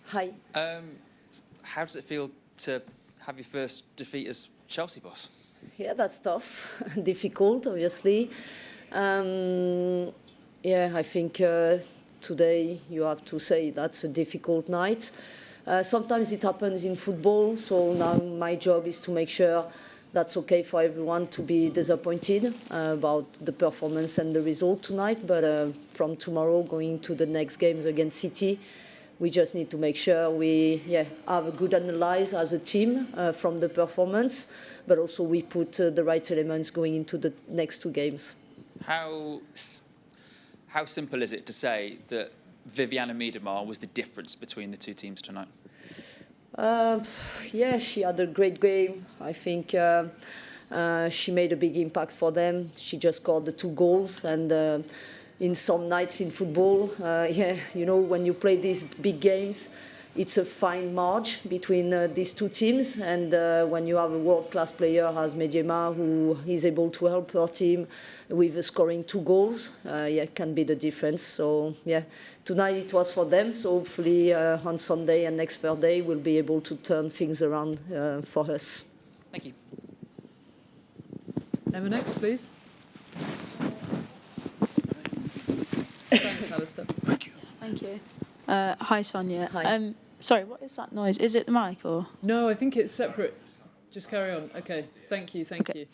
Hi. How does it feel to have your first defeat as Chelsea boss? Yeah, that's tough. Difficult, obviously. Yeah, I think today you have to say that's a difficult night. Sometimes it happens in football, so now my job is to make sure that's okay for everyone to be disappointed about the performance and the result tonight. But from tomorrow, going to the next games against City, we just need to make sure we have a good analysis as a team from the performance, but also we put the right elements going into the next two games. How simple is it to say that Vivianne Miedema was the difference between the two teams tonight? Yeah, she had a great game. I think she made a big impact for them. She just scored the 2 goals, and in some nights in football, you know, when you play these big games, it's a fine margin between these two teams. And when you have a world-class player as Miedema, who is able to help her team with scoring 2 goals, it can be the difference. So yeah, tonight it was for them. So hopefully on Sunday and next Thursday, we'll be able to turn things around for us. Thank you. Emma next, please. Thanks, Alistair. Thank you. Thank you. Hi, Sonia. Hi. Sorry, what is that noise? Is it the mic or? No, I think it's separate. Just carry on. Okay. Thank you. Thank you.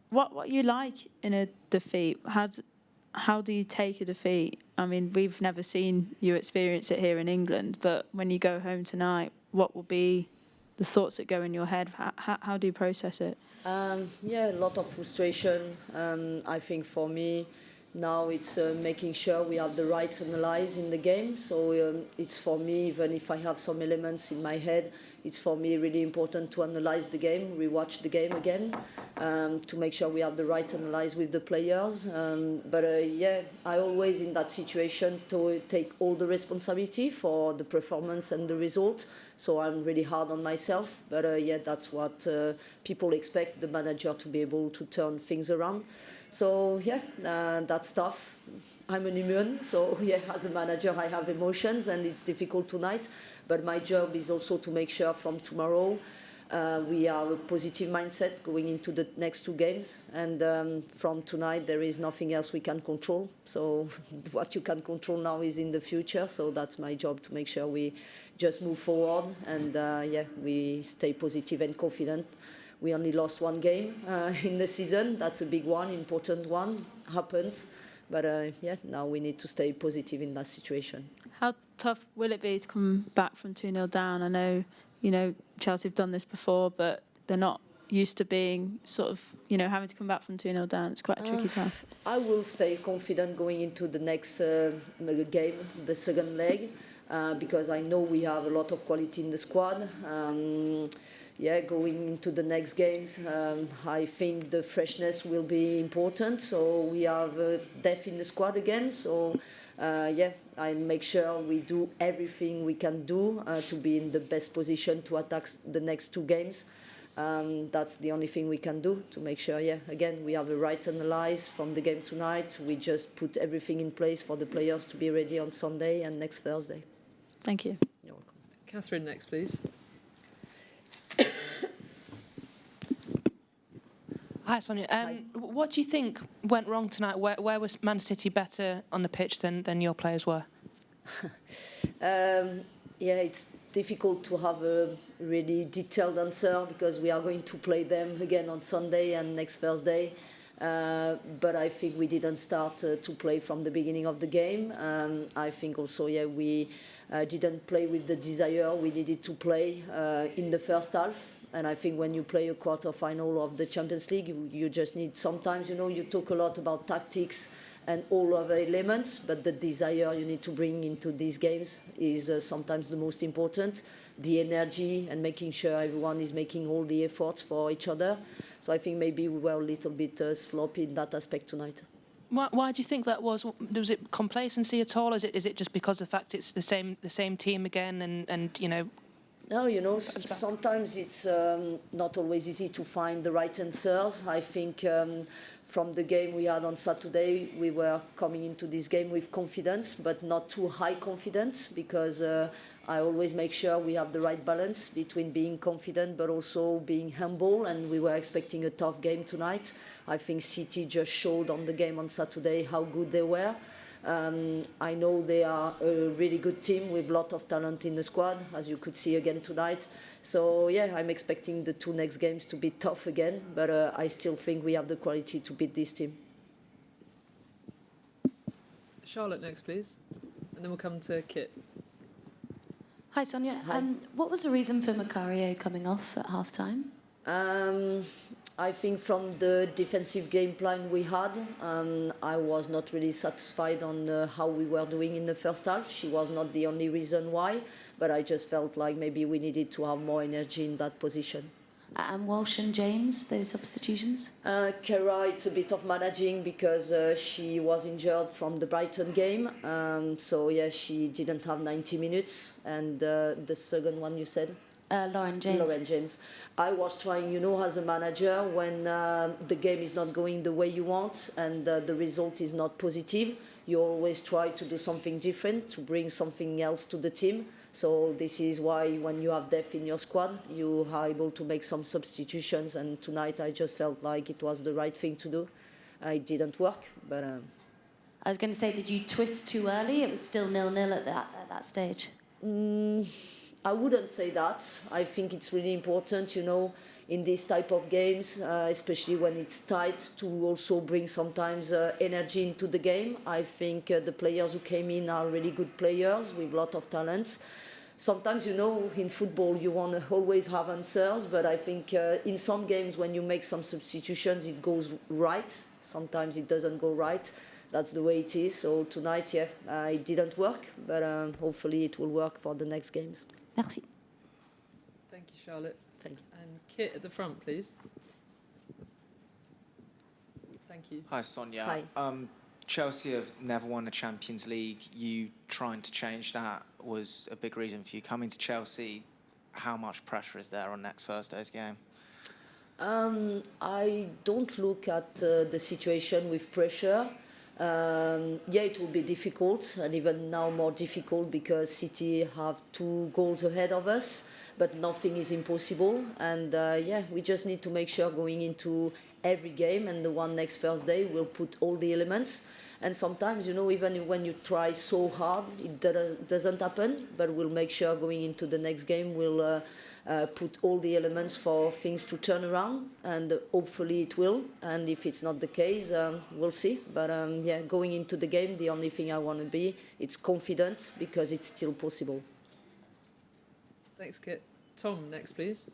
What you like in a defeat? How do you take a defeat? I mean, we've never seen you experience it here in England, but when you go home tonight, what will be the thoughts that go in your head? How do you process it? Yeah, a lot of frustration. I think for me, now it's making sure we have the right analysis in the game. So it's for me, even if I have some elements in my head, it's for me really important to analyze the game, rewatch the game again, to make sure we have the right analysis with the players. Yeah, I always in that situation to take all the responsibility for the performance and the result. So I'm really hard on myself. But yeah, that's what people expect the manager to be able to turn things around. So yeah, that's tough. I'm an human, so yeah, as a manager I have emotions and it's difficult tonight. But my job is also to make sure from tomorrow we have a positive mindset going into the next 2 games. And from tonight there is nothing else we can control. So what you can control now is in the future. So that's my job, to make sure we just move forward and yeah, we stay positive and confident. We only lost 1 game in the season. That's a big one, important one, happens. But yeah, now we need to stay positive in that situation. How tough will it be to come back from 2-0 down? I know, you know, Chelsea have done this before, but they're not used to being sort of, you know, having to come back from 2-0 down. It's quite a tricky task. I will stay confident going into the next game, the second leg, because I know we have a lot of quality in the squad. Yeah, going into the next games, I think the freshness will be important. So we have depth in the squad again. So yeah, I make sure we do everything we can do to be in the best position to attack the next 2 games. That's the only thing we can do to make sure, yeah, again, we have the right analysis from the game tonight. We just put everything in place for the players to be ready on Sunday and next Thursday. Thank you. You're welcome. Catherine next, please. Hi, Sonia. What do you think went wrong tonight? Where was Man City better on the pitch than your players were? Yeah, it's difficult to have a really detailed answer because we are going to play them again on Sunday and next Thursday. But I think we didn't start to play from the beginning of the game. I think also, yeah, we didn't play with the desire we needed to play in the first half. And I think when you play a quarter-final of the Champions League, you just need, sometimes, you know, you talk a lot about tactics and all other elements, but the desire you need to bring into these games is sometimes the most important. The energy and making sure everyone is making all the efforts for each other. So I think maybe we were a little bit sloppy in that aspect tonight. Why do you think that was? Was it complacency at all? Is it just because of the fact it's the same team again and you know? No, you know, sometimes it's not always easy to find the right answers. I think from the game we had on Saturday, we were coming into this game with confidence, but not too high confidence, because I always make sure we have the right balance between being confident but also being humble, and we were expecting a tough game tonight. I think City just showed on the game on Saturday how good they were. I know they are a really good team with a lot of talent in the squad, as you could see again tonight. So yeah, I'm expecting the 2 next games to be tough again, but I still think we have the quality to beat this team. Charlotte next, please. And then we'll come to Kit. Hi, Sonia. Hi. What was the reason for Macario coming off at half-time? I think from the defensive game plan we had, I was not really satisfied on how we were doing in the first half. She was not the only reason why, but I just felt like maybe we needed to have more energy in that position. And Walsh and James, those substitutions? Kera, it's a bit of managing because she was injured from the Brighton game. So yeah, she didn't have 90 minutes. And the second one you said? Lauren James. Lauren James. I was trying, you know, as a manager, when the game is not going the way you want and the result is not positive, you always try to do something different, to bring something else to the team. So this is why when you have depth in your squad, you are able to make some substitutions. And tonight I just felt like it was the right thing to do. It didn't work, but... I was going to say, did you twist too early? It was still 0-0 at that stage. I wouldn't say that. I think it's really important, you know, in this type of games, especially when it's tight, to also bring sometimes energy into the game. I think the players who came in are really good players with a lot of talents. Sometimes, you know, in football you want to always have answers, but I think in some games when you make some substitutions it goes right. Sometimes it doesn't go right. That's the way it is. So tonight, yeah, it didn't work, but hopefully it will work for the next games. Merci. Thank you, Charlotte. Thank you. And Kit at the front, please. Thank you. Hi, Sonia. Hi. Chelsea have never won the Champions League. You trying to change that was a big reason for you coming to Chelsea. How much pressure is there on next Thursday's game? I don't look at the situation with pressure. Yeah, it will be difficult, and even now more difficult because City have 2 goals ahead of us, but nothing is impossible. And yeah, we just need to make sure going into every game, and the one next Thursday, we'll put all the elements. And sometimes, you know, even when you try so hard, it doesn't happen, but we'll make sure going into the next game, we'll put all the elements for things to turn around, and hopefully it will. And if it's not the case, we'll see. But yeah, going into the game, the only thing I want to be, it's confident, because it's still possible. Thanks, Kit. Tom, next, please.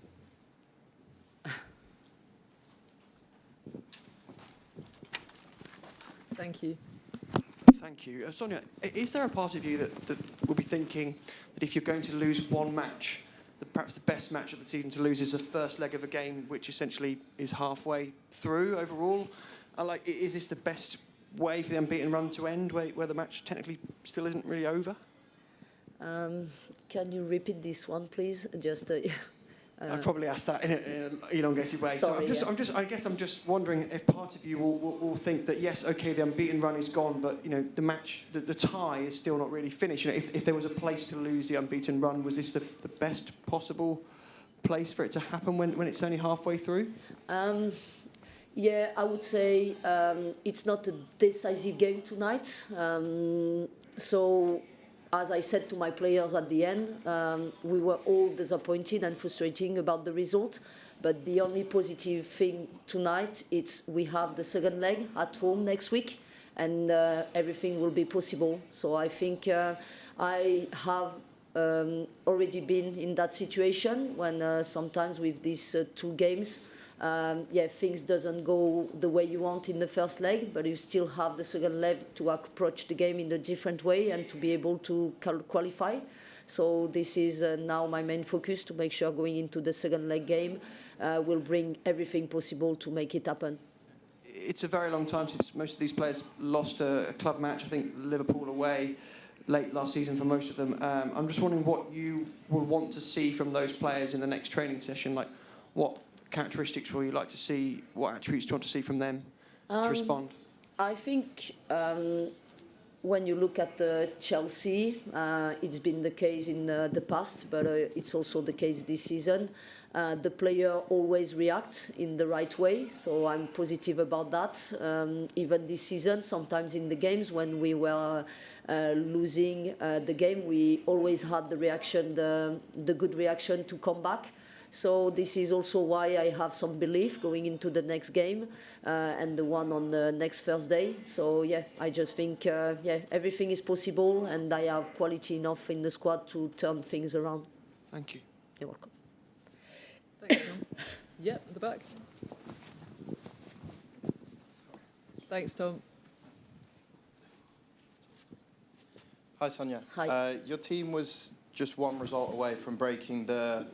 Thank you. Thank you. Sonia, is there a part of you that will be thinking that if you're going to lose one match, perhaps the best match of the season to lose is the first leg of a game, which essentially is halfway through overall? Is this the best way for the unbeaten run to end, where the match technically still isn't really over? Can you repeat this one, please? Just. I'd probably ask that in an elongated way. Sorry, so I guess I'm just wondering if part of you will think that yes, okay, the unbeaten run is gone, but you know the match, the tie is still not really finished. You know, if there was a place to lose the unbeaten run, was this the best possible place for it to happen when it's only halfway through? Yeah, I would say it's not a decisive game tonight. So, as I said to my players at the end, we were all disappointed and frustrated about the result. But the only positive thing tonight is we have the second leg at home next week, and everything will be possible. So I think I have already been in that situation when sometimes with these 2 games, yeah, things doesn't go the way you want in the first leg, but you still have the second leg to approach the game in a different way and to be able to qualify. So this is now my main focus, to make sure going into the second leg game will bring everything possible to make it happen. It's a very long time since most of these players lost a club match. I think Liverpool away late last season for most of them. I'm just wondering what you will want to see from those players in the next training session. Like, what characteristics will you like to see? What attributes do you want to see from them to respond? I think when you look at Chelsea, it's been the case in the past, but it's also the case this season. The player always reacts in the right way, so I'm positive about that. Even this season, sometimes in the games when we were losing the game, we always had the reaction, the good reaction to come back. So this is also why I have some belief going into the next game and the one on the next Thursday. So yeah, I just think yeah, everything is possible, and I have quality enough in the squad to turn things around. Thank you. You're welcome. Thanks, Tom. Yep, at the back. Thanks, Tom. Hi, Sonia. Hi. Your team was just one result away from breaking the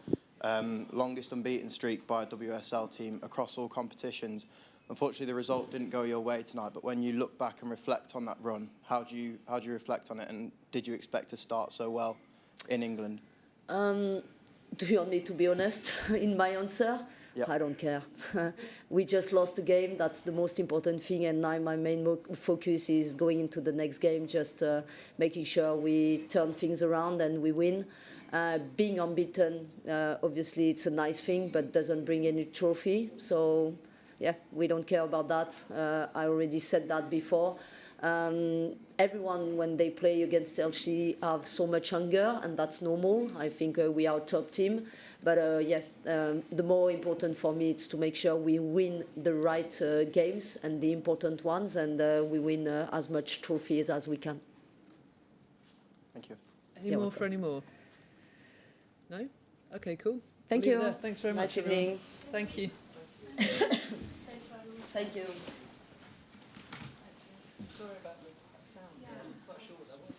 longest unbeaten streak by a WSL team across all competitions. Unfortunately, the result didn't go your way tonight, but when you look back and reflect on that run, how do you reflect on it, and did you expect to start so well in England? Do you want me to be honest in my answer? Yep. I don't care. We just lost the game. That's the most important thing. And now my main focus is going into the next game, just making sure we turn things around and we win. Being unbeaten, obviously, it's a nice thing, but doesn't bring any trophy. So, yeah, we don't care about that. I already said that before. Everyone, when they play against Chelsea, have so much hunger, and that's normal. I think we are a top team. But yeah, the more important for me is to make sure we win the right games and the important ones, and we win as much trophies as we can. Any more welcome. for any more? No? Okay, cool. Thank Leave it you. there. Thanks very Nice much, everyone. evening. Thank you. Thank you. Sorry about the sound. I'm not quite sure what that was.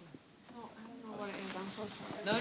I don't know what it is. I'm so sorry. No.